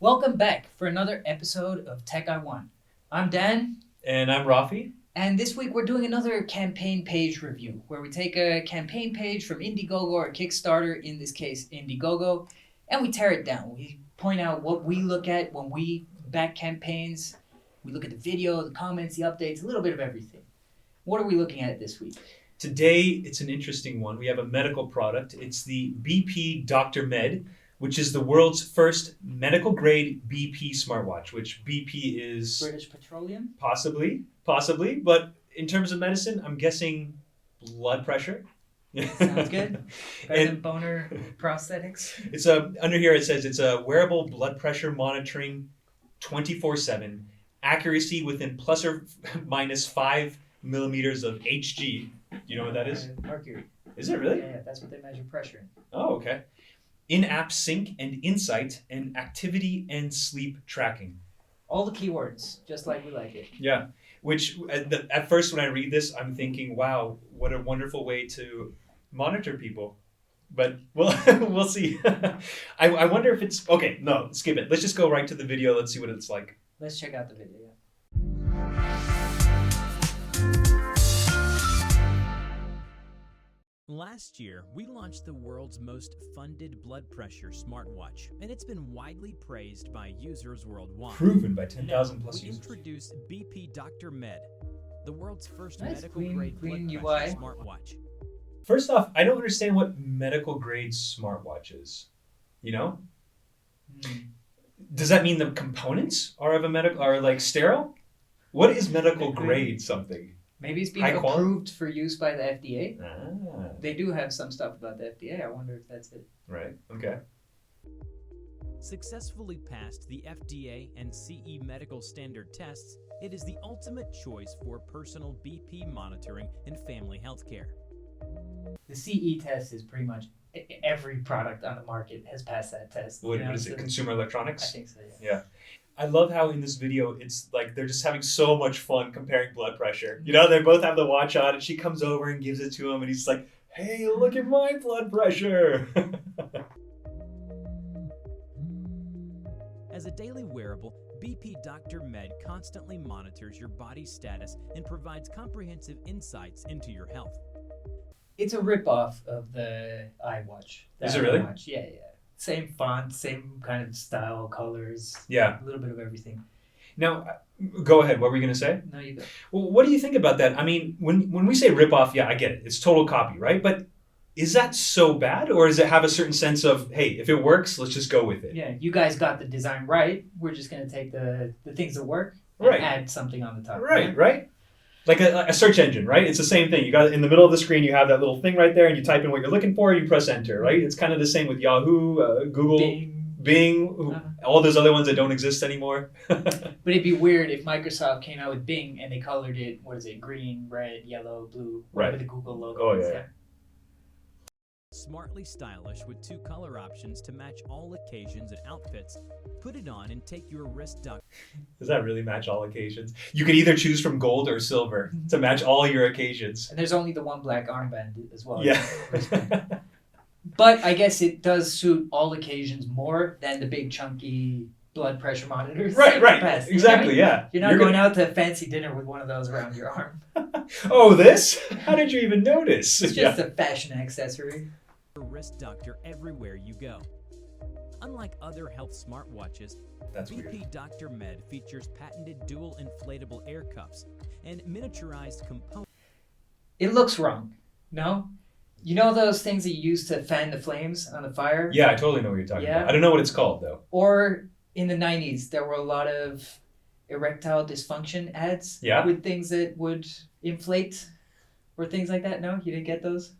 Welcome back for another episode of Tech I Want. I'm Dan, And I'm Rafi. and this week we're doing another campaign page review where we take a campaign page from Indiegogo or Kickstarter, in this case Indiegogo, and we tear it down. We point out what we look at when we back campaigns. We look at the video, the comments, the updates, a little bit of everything. What are we looking at this week? Today, it's an interesting one. We have a medical product. It's the BP Dr. Med, which is the world's first medical-grade BP smartwatch, which BP is... British Petroleum? Possibly, but in terms of medicine, I'm guessing blood pressure. Sounds good. Better than And boner prosthetics. it's under here it says it's a wearable blood pressure monitoring 24/7, accuracy within plus or minus 5 millimeters of Hg. You know what that is? Mercury. Is it really? Yeah, that's what they measure pressure in. Oh, okay. In-app sync and insight and activity and sleep tracking. All the keywords, just like we like it. Yeah. Which at first when I read this, I'm thinking, wow, what a wonderful way to monitor people. But we'll see. I wonder if it's... Okay, no, skip it. Let's just go right to the video. Let's see what it's like. Let's check out the video. Yeah. Last year, we launched the world's most funded blood pressure smartwatch, and it's been widely praised by users worldwide. Proven by Now, 10,000 plus we users. introduced BP Dr. Med, the world's first Nice, medical-grade clean blood UI. pressure smartwatch. First off, I don't understand what medical grade smartwatch is. You know? Does that mean the components are of a are like sterile? What is medical grade something? Maybe it's being High quality? approved for use by the FDA. Ah, They do have some stuff about the FDA. I wonder if that's it. right. Okay. Successfully passed the FDA and CE medical standard tests, it is the ultimate choice for personal BP monitoring and family healthcare. The CE test is pretty much every product on the market has passed that test. What you know, is it? so Consumer I electronics? think so, yeah. I love how in this video it's like they're just having so much fun comparing blood pressure. You know, they both have the watch on, and she comes over and gives it to him, and he's like, "Hey, look at my blood pressure." As a daily wearable, BP Dr. Med constantly monitors your body's status and provides comprehensive insights into your health. It's a ripoff of the iWatch. The Is it really? iWatch. Yeah. Same font, same kind of style, colors, Yeah. a little bit of everything. Now, go ahead. What were you gonna say? No, you go. Well, what do you think about that? I mean, when we say ripoff, yeah, I get it. It's total copy, right? But is that so bad, or does it have a certain sense of, hey, if it works, let's just go with it? Yeah, you guys got the design right. We're just going to take the things that work and Right. add something on the top. Right. Like a search engine, right? It's the same thing. You got in the middle of the screen, you have that little thing right there, and you type in what you're looking for, and you press enter, right? It's kind of the same with Yahoo, Google, Bing, all those other ones that don't exist anymore. But it'd be weird if Microsoft came out with Bing and they colored it, what is it, green, red, yellow, blue, whatever Right. the Google logo Oh, is. yeah. Smartly stylish with 2 color options to match all occasions and outfits. Put it on and take your wrist duck. Does that really match all occasions? You could either choose from gold or silver to match all your occasions. And there's only the one black armband as well. Yeah. But I guess it does suit all occasions more than the big chunky blood pressure monitors. Right. Past, you know? Exactly, yeah. You're not going out to a fancy dinner with one of those around your arm. Oh, this? How did you even notice? It's just a fashion accessory. Your wrist doctor everywhere you go. Unlike other health smartwatches, That's BP weird. Dr. Med features patented dual inflatable air cuffs and miniaturized components. It looks wrong. No? You know those things that you use to fan the flames on the fire? Yeah, I totally know what you're talking Yeah. about. I don't know what it's called, though. Or in the 90s, there were a lot of erectile dysfunction ads Yeah. with things that would inflate or things like that. No? You didn't get those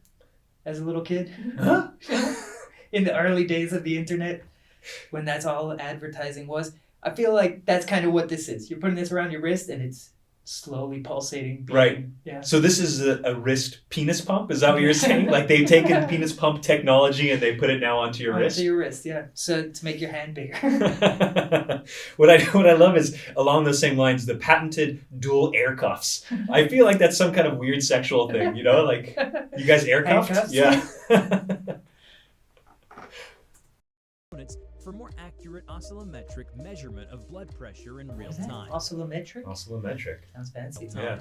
as a little kid? Huh? In the early days of the internet, when that's all advertising was. I feel like that's kind of what this is. You're putting this around your wrist and it's slowly pulsating. Beating. Right. Yeah. So this is a wrist penis pump? Is that what you're saying? Like they've taken penis pump technology and they put it now onto your wrist? Onto your wrist, yeah. So to make your hand bigger. What I love is along those same lines, the patented dual air cuffs. I feel like that's some kind of weird sexual thing, you know? Like, you guys air cuffed? Handcuffs? Yeah. for more accurate oscillometric measurement of blood pressure in real Is that time. oscillometric? Oscillometric. Sounds fancy. Yeah.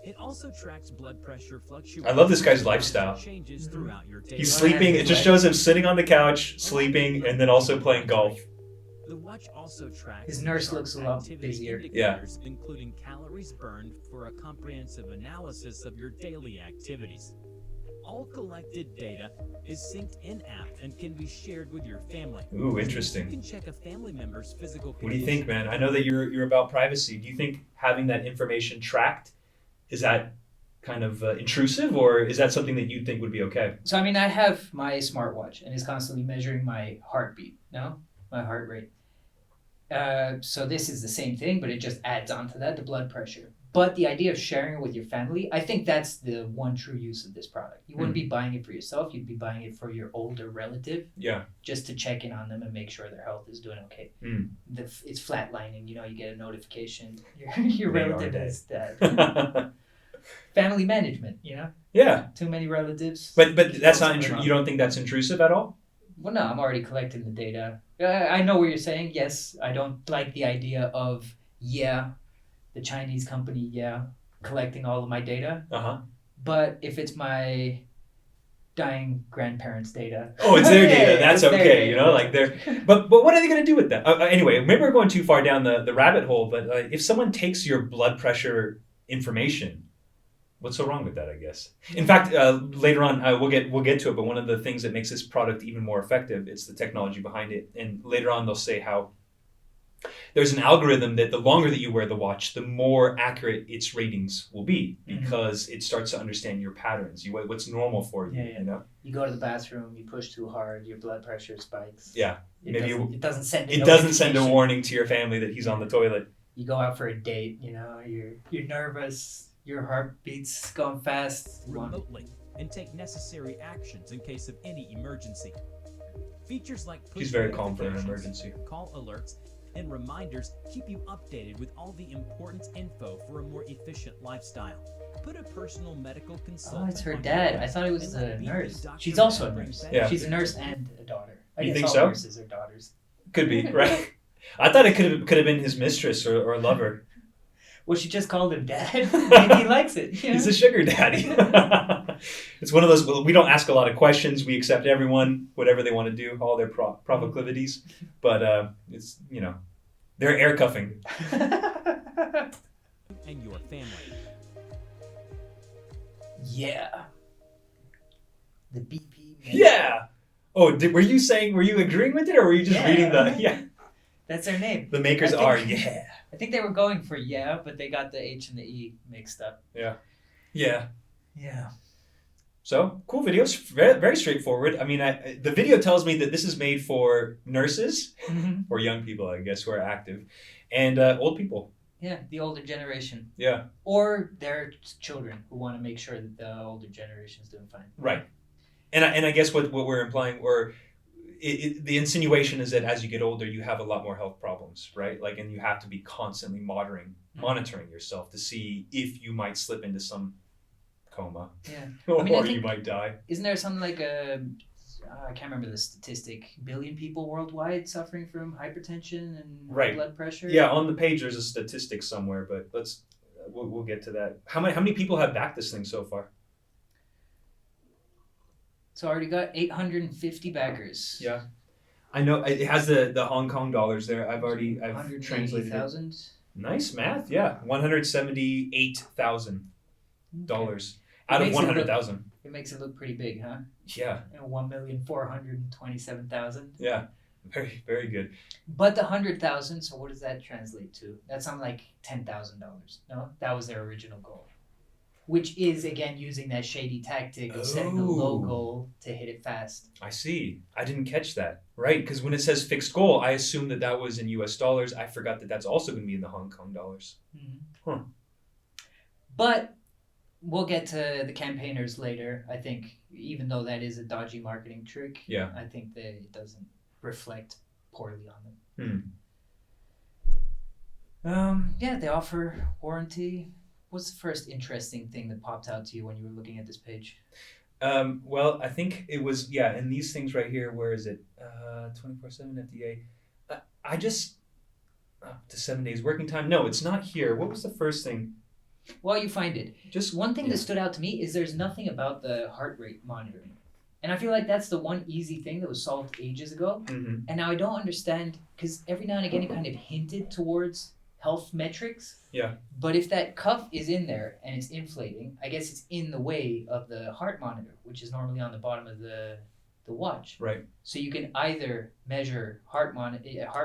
It also tracks blood pressure fluctuations. I love this guy's lifestyle. Changes throughout your day. He's wanna sleeping. have It his just life? shows him sitting on the couch, sleeping, and then also playing golf. The watch also tracks His nurse sharp looks a lot activity busier. indicators, including calories burned for a comprehensive analysis of your daily activities. All collected data is synced in-app and can be shared with your family. Ooh, You interesting. can check a family member's physical What do you think, condition. man? I know that you're about privacy. Do you think having that information tracked, is that kind of intrusive, or is that something that you think would be okay? So I mean, I have my smartwatch and it's constantly measuring my heartbeat, my heart rate. So this is the same thing, but it just adds on to that, the blood pressure. But the idea of sharing it with your family, I think that's the one true use of this product. You wouldn't be buying it for yourself, you'd be buying it for your older relative, Yeah. just to check in on them and make sure their health is doing okay. Mm. It's flatlining, you get a notification, your They are relative dead. is dead. Family management, Yeah. too many relatives. But that's not Something you don't think that's intrusive at all? Well, no, I'm already collecting the data. I know what you're saying. Yes, I don't like the idea of, the Chinese company, collecting all of my data. Uh-huh. But if it's my dying grandparents' data. Oh, it's their Yeah, data. That's it's their okay. data. Like they're. But what are they going to do with that? Anyway, maybe we're going too far down the rabbit hole. But if someone takes your blood pressure information, what's so wrong with that? I guess. In fact, later on we'll get to it. But one of the things that makes this product even more effective, it's the technology behind it. And later on, they'll say how there's an algorithm that the longer that you wear the watch, the more accurate its ratings will be, because it starts to understand your patterns, what's normal for you. Yeah. You go to the bathroom, you push too hard, your blood pressure spikes. Yeah. It doesn't send. It doesn't send a warning to your family that he's on the toilet. You go out for a date, you're nervous, your heartbeat's going fast. Remotely and take necessary actions in case of any emergency. Features like push He's very calm for an notifications, emergency. call alerts, and reminders keep you updated with all the important info for a more efficient lifestyle. Put a personal medical consultant. Oh, it's her on your dad. I list thought it was and let a BP nurse. doctor She's also a bring nurse. better Yeah. She's a nurse and a daughter. I You guess think all so? nurses are daughters. Could be, right? I thought it could have been his mistress or lover. Well, she just called him dad. Maybe he likes it. He's a sugar daddy. It's one of those, we don't ask a lot of questions. We accept everyone, whatever they want to do, all their proclivities. But it's, they're air cuffing. and your family. Yeah. The BP. Yeah. Oh, were you agreeing with it, or were you just Yeah. reading the, yeah. That's their name. The makers I think- are, yeah. I think they were going for but they got the H and the E mixed up. Yeah. Yeah. So, cool videos. Very, very straightforward. I mean, the video tells me that this is made for nurses, or young people, I guess, who are active, and old people. Yeah, the older generation. Yeah. Or their children who want to make sure that the older generation is doing fine. Right. And I guess what we're implying, or the insinuation is that as you get older, you have a lot more health problems, right? Like, and you have to be constantly monitoring yourself to see if you might slip into some coma, Yeah. or I mean, I you think- might die. Isn't there something like I can't remember the statistic, billion people worldwide suffering from hypertension and Right. blood pressure? Yeah, on the page there's a statistic somewhere, but we'll get to that. How many people have backed this thing so far? So I already got 850 backers. Yeah, I know it has the Hong Kong dollars there. I've translated it. 180,000. Nice math. Yeah, $178,000 out of Makes it look- 100,000. It makes it look pretty big, huh? Yeah, 1,427,000. yeah, very very good. But the 100,000. So what does that translate to? That's something like $10,000. No, that was their original goal. Which is again using that shady tactic of setting a low Oh. goal to hit it fast. I see. I didn't catch that. Right, because when it says fixed goal, I assumed that was in U.S. dollars. I forgot that that's also going to be in the Hong Kong dollars. Huh. But we'll get to the campaigners later. I think even though that is a dodgy marketing trick, Yeah. I think that it doesn't reflect poorly on them. Yeah, they offer warranty. What's the first interesting thing that popped out to you when you were looking at this page? Well, I think it was, yeah, in these things right here. Where is it? 24/7 FDA. I just to 7 days working time. No, it's not here. What was the first thing? While you find it, Just one thing yeah. that stood out to me is there's nothing about the heart rate monitoring. And I feel like that's the one easy thing that was solved ages ago. Mhm. And now I don't understand, because every now and again it kind of hinted towards health metrics. Yeah. But if that cuff is in there and it's inflating, I guess it's in the way of the heart monitor, which is normally on the bottom of the watch. Right. So you can either measure heart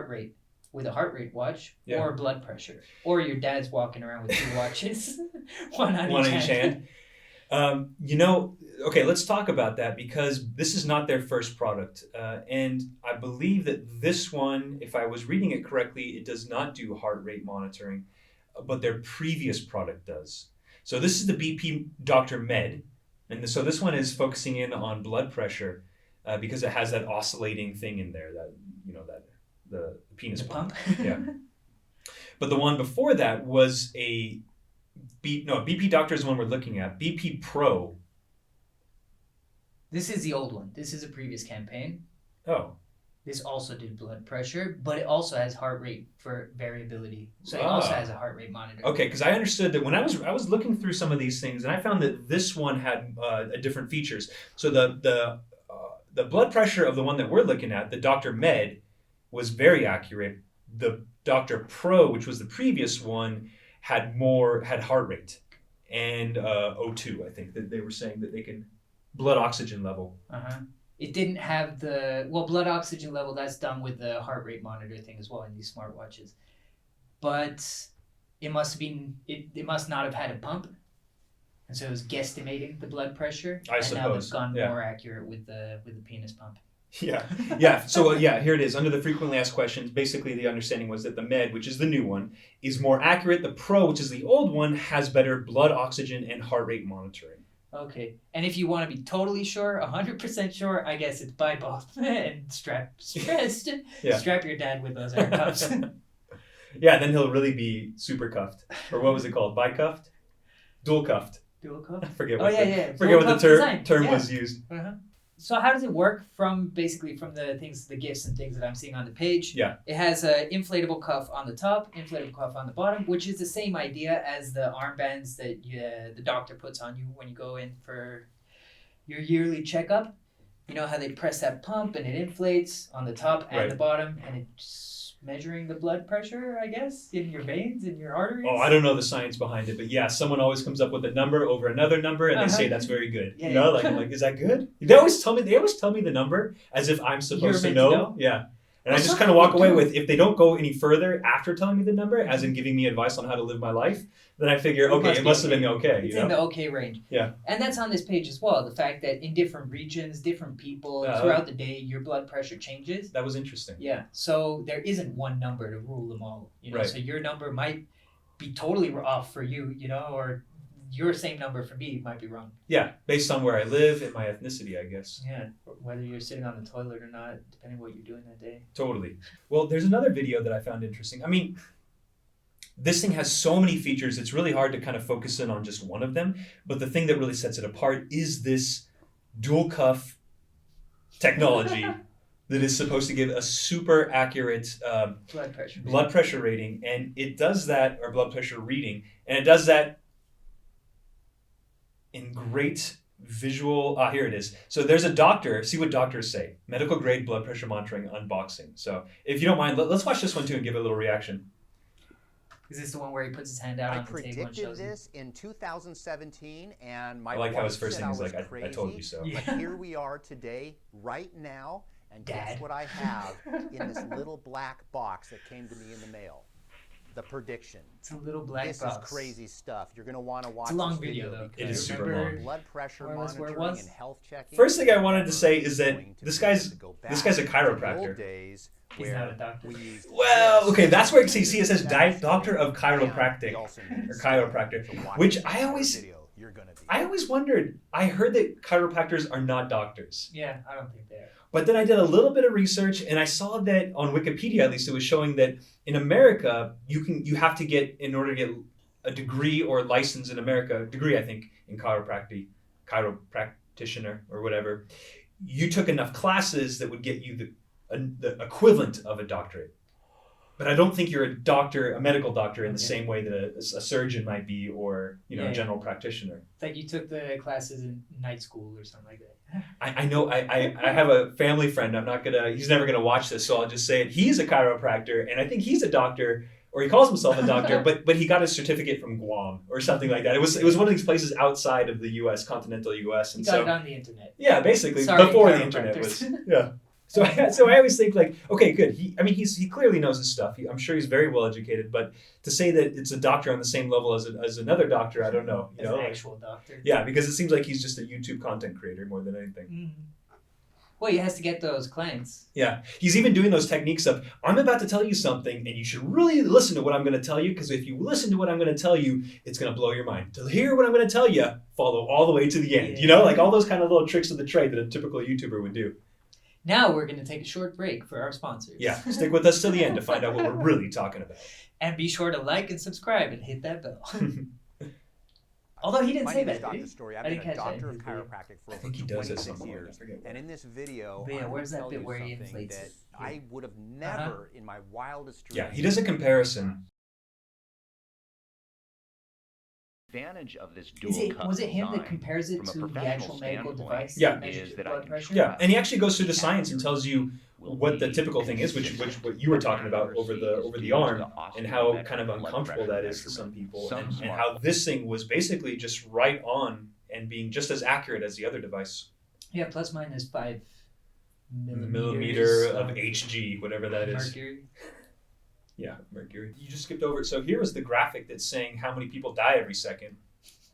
rate with a heart rate watch, Yeah. or blood pressure, or your dad's walking around with two watches, one on One each on each hand. Okay, let's talk about that because this is not their first product. And I believe that this one, if I was reading it correctly, it does not do heart rate monitoring, but their previous product does. So this is the BP Dr. Med. And so this one is focusing in on blood pressure because it has that oscillating thing in there, that, the penis The pump. pump. Yeah. But the one before that was BP Doctor is the one we're looking at. BP Pro. This is the old one. This is a previous campaign. Oh. This also did blood pressure, but it also has heart rate for variability. So it also has a heart rate monitor. Okay, because I understood that when I was looking through some of these things, and I found that this one had different features. So the blood pressure of the one that we're looking at, the Dr. Med, was very accurate. The Dr. Pro, which was the previous one, had heart rate and O2. I think that they were saying that they can blood oxygen level. It didn't have blood oxygen level. That's done with the heart rate monitor thing as well in these smartwatches. But it must have been it must not have had a pump, and so it was guesstimating the blood pressure. I and suppose. now they've gone Yeah. more accurate with the penis pump. Yeah. So here it is. Under the frequently asked questions, basically the understanding was that the Med, which is the new one, is more accurate. The Pro, which is the old one, has better blood oxygen and heart rate monitoring. Okay, and if you want to be totally sure, 100% sure, I guess it's buy both and strap your dad with those air cuffs. Yeah, then he'll really be super cuffed, or what was it called? Bicuffed, dual cuffed. Dual cuff. I forget Oh what yeah. forget what Dual the cuff design. term Yeah. was used. So how does it work from the gifts and things that I'm seeing on the page? Yeah. It has a inflatable cuff on the top, inflatable cuff on the bottom, which is the same idea as the armbands that the doctor puts on you when you go in for your yearly checkup. You know how they press that pump and it inflates on the top and Right. the bottom, and it's measuring the blood pressure, I guess, in your veins, in your arteries. Oh, I don't know the science behind it, but yeah, someone always comes up with a number over another number, and they say that's very good. Yeah, you know, yeah. like is that good? They always tell me the number as if I'm supposed to meant know. to know? Yeah. And Well, I just some kind of walk people away do. with, if they don't go any further after telling me the number, as in giving me advice on how to live my life, then I figure, okay, it must have been okay. It's You in know? the okay range. Yeah. And that's on this page as well. The fact that in different regions, different people, Yeah. throughout the day, your blood pressure changes. That was interesting. Yeah. So there isn't one number to rule them all. You know, Right. so your number might be totally off for you, you know, or your same number for me might be wrong. Yeah, based on where I live and my ethnicity, I guess. Yeah. Whether you're sitting on the toilet or not, depending on what you're doing that day. Totally. Well, there's another video that I found interesting. I mean, this thing has so many features, it's really hard to kind of focus in on just one of them. But the thing that really sets it apart is this dual cuff technology that is supposed to give a super accurate Blood pressure. rating. And it does that, or blood pressure reading, and it does that in great visual. Here it is. So there's a doctor. See what doctors say. Medical grade blood pressure monitoring unboxing. So if you don't mind, let's watch this one too and give it a little reaction. Is this the one where he puts his hand out I on the table and predicted shows this in 2017, and my I like how his wife first said thing I is was like, I told you so. Yeah. But here we are today, right now, and Dad. guess what I have in this little black box that came to me in the mail? The prediction. It's a little black This box. is crazy stuff. You're going to want to watch a long this video, though. because It is super Remember long. blood pressure more or less where it monitoring was? and health checking. First thing I wanted to say is that going to this be guy's able to go this guy's a back to the chiropractor. old days He's where not a doctor. we used Well, this. okay, that's where see it says That's doctor of and chiropractic we also need or to chiropractor, watch which this I always video. You're gonna be. I always wondered. I heard that chiropractors are not doctors. Yeah, I don't think they are. But then I did a little bit of research and I saw that on Wikipedia, at least, it was showing that in America, you have to get, in order to get a degree or license in America, degree I think in chiropractic, practitioner or whatever, you took enough classes that would get you the equivalent of a doctorate. But I don't think you're a doctor, a medical doctor, in the same way that a surgeon might be, or a general practitioner. It's like you took the classes in night school or something like that. I know. I have a family friend. He's never gonna watch this, so I'll just say it. He's a chiropractor, and I think he's a doctor, or he calls himself a doctor, but he got his certificate from Guam or something like that. It was one of these places outside of the U.S., continental U.S. And he got it on the internet. Yeah, basically Sorry, before the internet was. Yeah. So I always think like, okay, good. He clearly knows his stuff. I'm sure he's very well educated. But to say that it's a doctor on the same level as another doctor, I don't know. As an actual doctor. Yeah, because it seems like he's just a YouTube content creator more than anything. Mm-hmm. Well, he has to get those clients. Yeah, he's even doing those techniques of, I'm about to tell you something, and you should really listen to what I'm going to tell you, because if you listen to what I'm going to tell you, it's going to blow your mind. To hear what I'm going to tell you, follow all the way to the end. Yeah. Like all those kind of little tricks of the trade that a typical YouTuber would do. Now we're going to take a short break for our sponsors. Yeah, stick with us till the end to find out what we're really talking about. And be sure to like and subscribe and hit that bell. Although he didn't My say name is that, did Dr. he? Story. I I've been didn't a catch that doctor in of his video. chiropractic for I over think he does that 26 somewhere. years. I forget where. And in this video, But yeah, I'm where's gonna that tell bit you where he something inflates that his- I would have never in my wildest dreams. Yeah, he does a comparison. Advantage of this dual cup Was it him that design compares it from a to the professional actual medical standpoint device Yeah. that measures is your that I blood can pressure? Yeah, and he actually goes through the science and tells you what the typical thing is, which what you were talking about over the arm, and how kind of uncomfortable that is to some people, and how this thing was basically just right on and being just as accurate as the other device. Yeah, plus minus 5 Millimeter of Hg, whatever that is. mercury. Yeah, mercury. You just skipped over it. So here was the graphic that's saying how many people die every second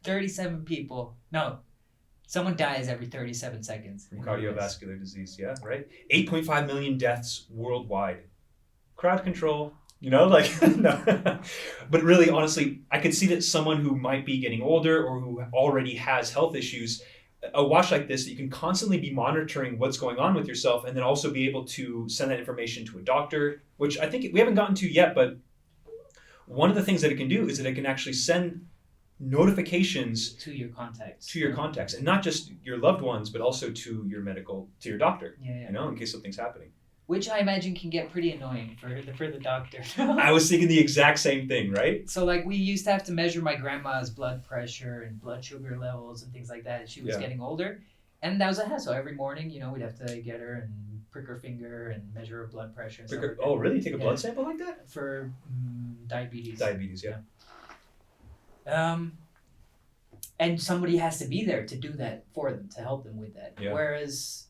37 people. No, someone dies every 37 seconds. from cardiovascular disease. Yeah, right? 8.5 million deaths worldwide. Crowd control, no. But really, honestly, I could see that someone who might be getting older or who already has health issues, a watch like this, that you can constantly be monitoring what's going on with yourself, and then also be able to send that information to a doctor, which I think we haven't gotten to yet, but one of the things that it can do is that it can actually send notifications to your contacts. and not just your loved ones, but also to your doctor, Yeah. in case something's happening. Which I imagine can get pretty annoying for the doctor. I was thinking the exact same thing, right? So like we used to have to measure my grandma's blood pressure and blood sugar levels and things like that as she was getting older. And that was a hassle. Every morning, we'd have to get her and prick her finger and measure her blood pressure. And stuff like that. Oh, really? Take a blood sample like that? For diabetes. Diabetes, yeah. And somebody has to be there to do that for them, to help them with that. Yeah. Whereas,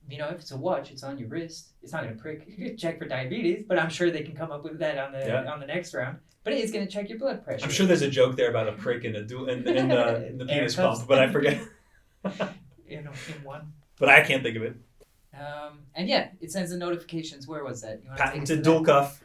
if it's a watch, it's on your wrist. It's not going to prick, check for diabetes, but I'm sure they can come up with that on the next round. But it's going to check your blood pressure. I'm sure there's a joke there about a prick in the penis pump, but I forget. in one. But I can't think of it. And yeah, it sends the notifications. Where was that? You wanna take us Patented to dual that? cuff.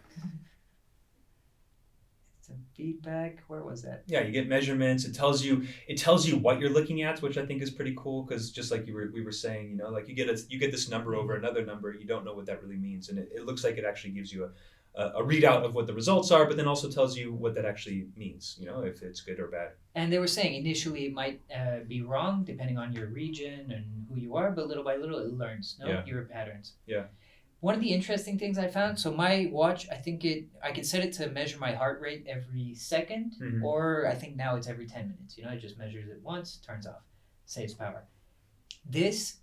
Some feedback. Where was that? Yeah, you get measurements. It tells you what you're looking at, which I think is pretty cool, because just like we were saying, like you get this number over another number, you don't know what that really means, and it looks like it actually gives you a readout of what the results are, but then also tells you what that actually means, if it's good or bad. And they were saying initially it might be wrong depending on your region and who you are, but little by little it learns your patterns. Yeah. One of the interesting things I found, so my watch, I can set it to measure my heart rate every second, Mhm. or I think now it's every 10 minutes. It just measures it once, turns off, saves power. This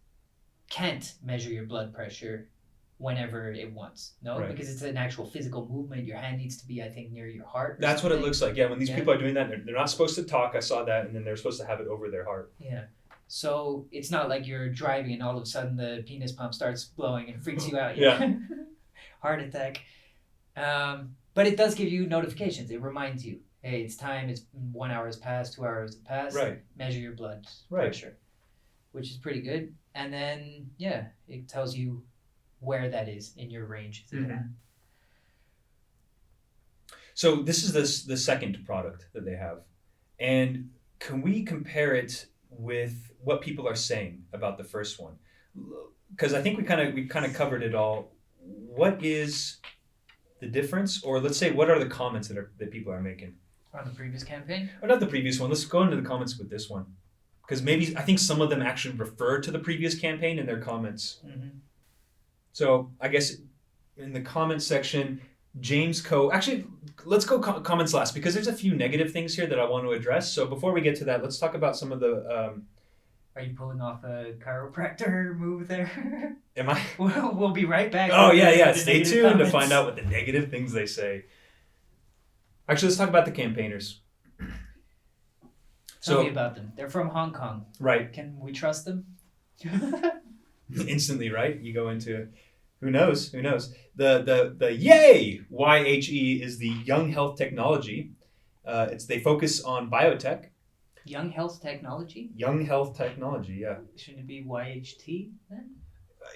can't measure your blood pressure whenever it wants, Right. because it's an actual physical movement. Your hand needs to be, I think, near your heart. That's what it looks like. Yeah, when these Yeah. people are doing that, they're not supposed to talk. I saw that, and then they're supposed to have it over their heart. Yeah. So it's not like you're driving and all of a sudden the penis pump starts blowing and freaks you out. Yeah. Heart attack. But it does give you notifications. It reminds you, hey, it's time. It's 1 hour has passed, 2 hours have passed. Right. Measure your blood Right. pressure, which is pretty good. And then, it tells you where that is in your range. Mhm. So this is the second product that they have, and can we compare it with what people are saying about the first one? Because I think we kind of covered it all. What is the difference, or let's say, what are the comments that people are making On the previous campaign? or not the previous one? Let's go into the comments with this one. because maybe I think some of them actually refer to the previous campaign in their comments. Mm-hmm. So I guess in the comments section, James Coe. Actually, let's go comments last because there's a few negative things here that I want to address. So before we get to that, let's talk about some of the. Are you pulling off a chiropractor move there? Am I? We'll be right back. Oh yeah. The Stay negative tuned comments. to find out what the negative things they say. Actually, let's talk about the campaigners. Tell me about them. They're from Hong Kong. Right. Can we trust them? Instantly, right? You go into who knows? The YAY YHE is the Young Health Technology. They focus on biotech. Young Health Technology? Young Health Technology, yeah. Shouldn't it be YHT then?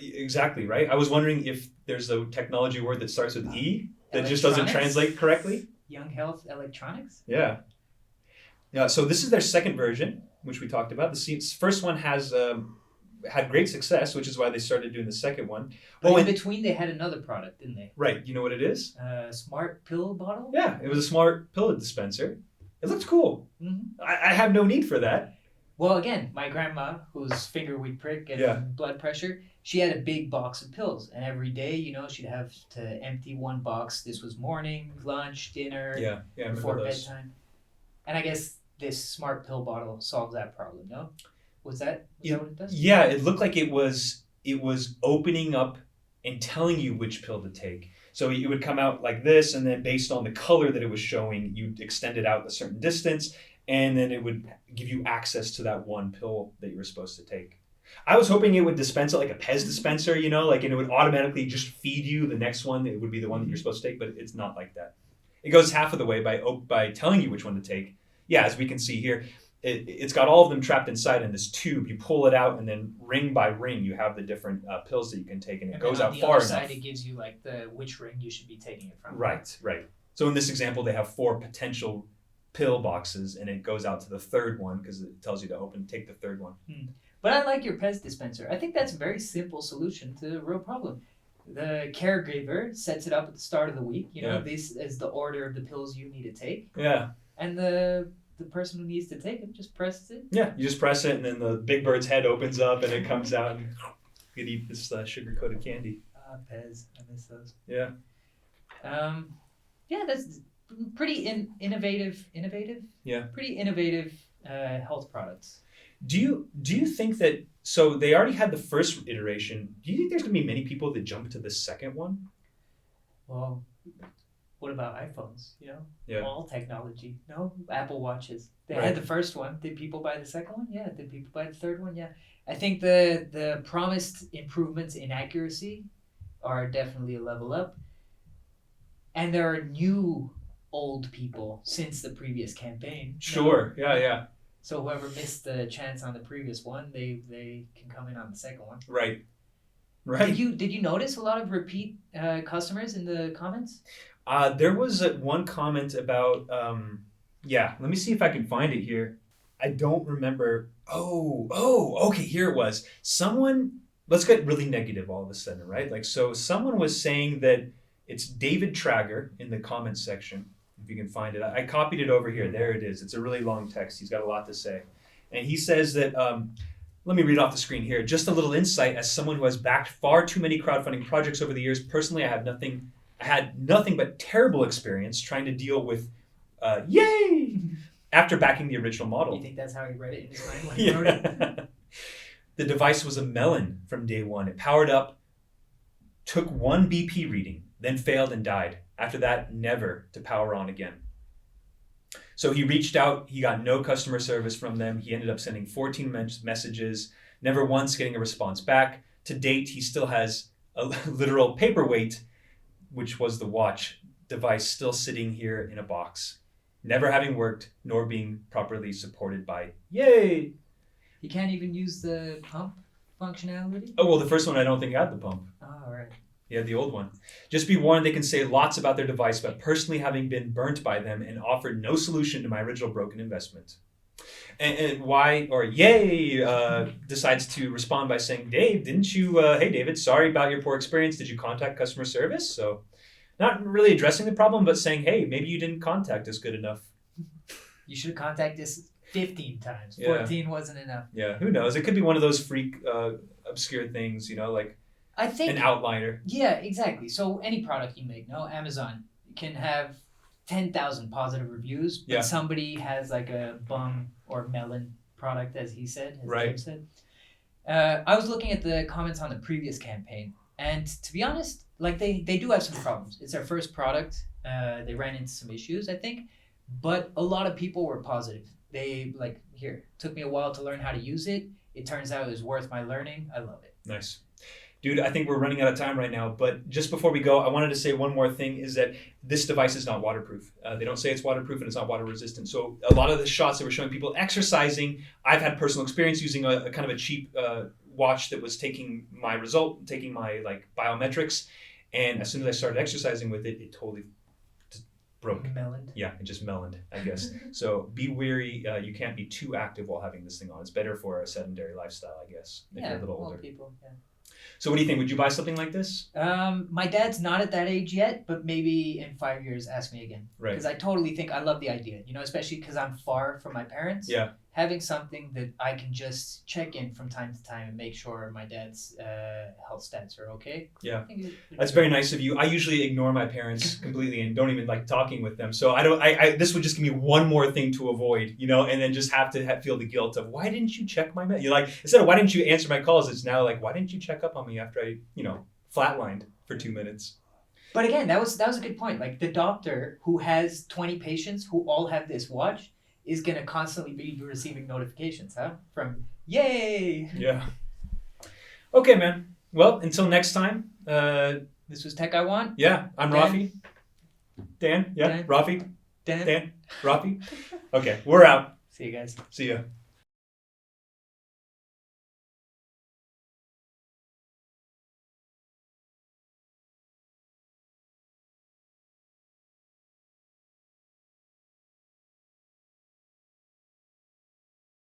Exactly, right? I was wondering if there's a technology word that starts with E that just doesn't Electronics? translate correctly. Young Health Electronics? Yeah. Yeah, so this is their second version, which we talked about. The first one has had great success, which is why they started doing the second one. But in and between, they had another product, didn't they? right, you know what it is? Smart pill bottle? Yeah, it was a smart pill dispenser. It looked cool. Mm-hmm. I have no need for that. Well, again, my grandma, whose finger we'd prick and blood pressure, she had a big box of pills. And every day, she'd have to empty one box. This was morning, lunch, dinner, Yeah, I before remember those. bedtime. And I guess this smart pill bottle solves that problem, no? Was that what it does? Yeah, it looked like it was opening up and telling you which pill to take. So it would come out like this, and then based on the color that it was showing, you'd extend it out a certain distance, and then it would give you access to that one pill that you were supposed to take. I was hoping it would dispense it like a Pez dispenser, and it would automatically just feed you the next one. It would be the one that you're supposed to take, but it's not like that. It goes half of the way by telling you which one to take. Yeah, as we can see here, it's got all of them trapped inside in this tube. You pull it out, and then ring by ring, you have the different pills that you can take, and it goes out far on the enough. other side, it gives you like which ring you should be taking it from. Right. So in this example, they have 4 potential pill boxes, and it goes out to the third one because it tells you to take the third one. But I like your Pez dispenser. I think that's a very simple solution to a real problem. The caregiver sets it up at the start of the week. This is the order of the pills you need to take. Yeah. And the person who needs to take it just presses it. Yeah, you just press it, and then the big bird's head opens up, and it comes out, and you can eat this sugar-coated candy. Pez, I miss those. Yeah. Yeah, that's pretty innovative. Yeah. Pretty innovative health products. Do you think that, so they already had the first iteration, do you think there's going to be many people that jump to the second one? Well, what about iPhones? Yeah. All technology. No, Apple Watches. They Right. had the first one. Did people buy the second one? Yeah. Did people buy the third one? Yeah. I think the promised improvements in accuracy are definitely a level up. And there are new old people since the previous campaign. Sure. Yeah. So whoever missed the chance on the previous one, they can come in on the second one. Right. Did you notice a lot of repeat customers in the comments? There was one comment about, let me see if I can find it here. I don't remember. Okay, here it was. Let's get really negative all of a sudden, right? So someone was saying that it's David Trager in the comments section, if you can find it. I copied it over here. There it is. It's a really long text. He's got a lot to say. And he says that, let me read off the screen here. Just a little insight as someone who has backed far too many crowdfunding projects over the years. Personally, I had nothing but terrible experience trying to deal with yay after backing the original model. You think that's how he read it in his mind when he wrote it? The device was a melon from day one. It powered up, took 1 BP reading, then failed and died. After that, never to power on again. So he reached out. He got no customer service from them. He ended up sending 14 messages, never once getting a response back. To date, he still has a literal paperweight, which was the watch device, still sitting here in a box, never having worked nor being properly supported by yay. You can't even use the pump functionality? Oh, well, the first one I don't think had the pump. Oh, all right. Yeah, the old one. Just be warned, they can say lots about their device, but personally having been burnt by them and offered no solution to my original broken investment. And Yay decides to respond by saying, Dave, didn't you, hey David, sorry about your poor experience. Did you contact customer service? So not really addressing the problem, but saying, hey, maybe you didn't contact us good enough. You should contact 15 times. Yeah. 14 wasn't enough. Yeah, who knows? It could be one of those freak, obscure things, like I think an outliner. Yeah, exactly. So any product you make, no, Amazon can have 10,000 positive reviews, but Yeah. somebody has like a bum or melon product, as he said, as Right. Dave said. I was looking at the comments on the previous campaign, and to be honest, like they do have some problems. It's their first product. They ran into some issues, I think, but a lot of people were positive. They took me a while to learn how to use it. It turns out it was worth my learning. I love it. Nice. Dude, I think we're running out of time right now, but just before we go, I wanted to say one more thing is that this device is not waterproof. They don't say it's waterproof and it's not water resistant. So a lot of the shots that were showing people exercising, I've had personal experience using a kind of a cheap watch that was taking my result, taking my biometrics, and as soon as I started exercising with it, it totally just broke. Melon. Yeah, it just meloned, I guess. So be wary. You can't be too active while having this thing on. It's better for a sedentary lifestyle, I guess, if you're a little older. People, yeah. So what do you think? Would you buy something like this? My dad's not at that age yet, but maybe in 5 years, ask me again. Right. Because I totally think I love the idea, especially because I'm far from my parents. Yeah. Having something that I can just check in from time to time and make sure my dad's health stats are okay. Yeah. I think it'd That's be very good. nice of you. I usually ignore my parents completely and don't even like talking with them. So I this would just give me one more thing to avoid, and then just have to feel the guilt of why didn't you check my you're like, instead of why didn't you answer my calls, it's now like, why didn't you check up on me after I, flatlined for 2 minutes? But again, that was a good point. Like the doctor who has 20 patients who all have this watch is going to constantly be receiving notifications, from yay. Yeah. Okay, man. Well, until next time. This was Tech I Want. Yeah, I'm Dan. Rafi. Dan? Yeah, Dan. Rafi? Dan. Dan? Rafi? Okay, we're out. See you guys. See ya.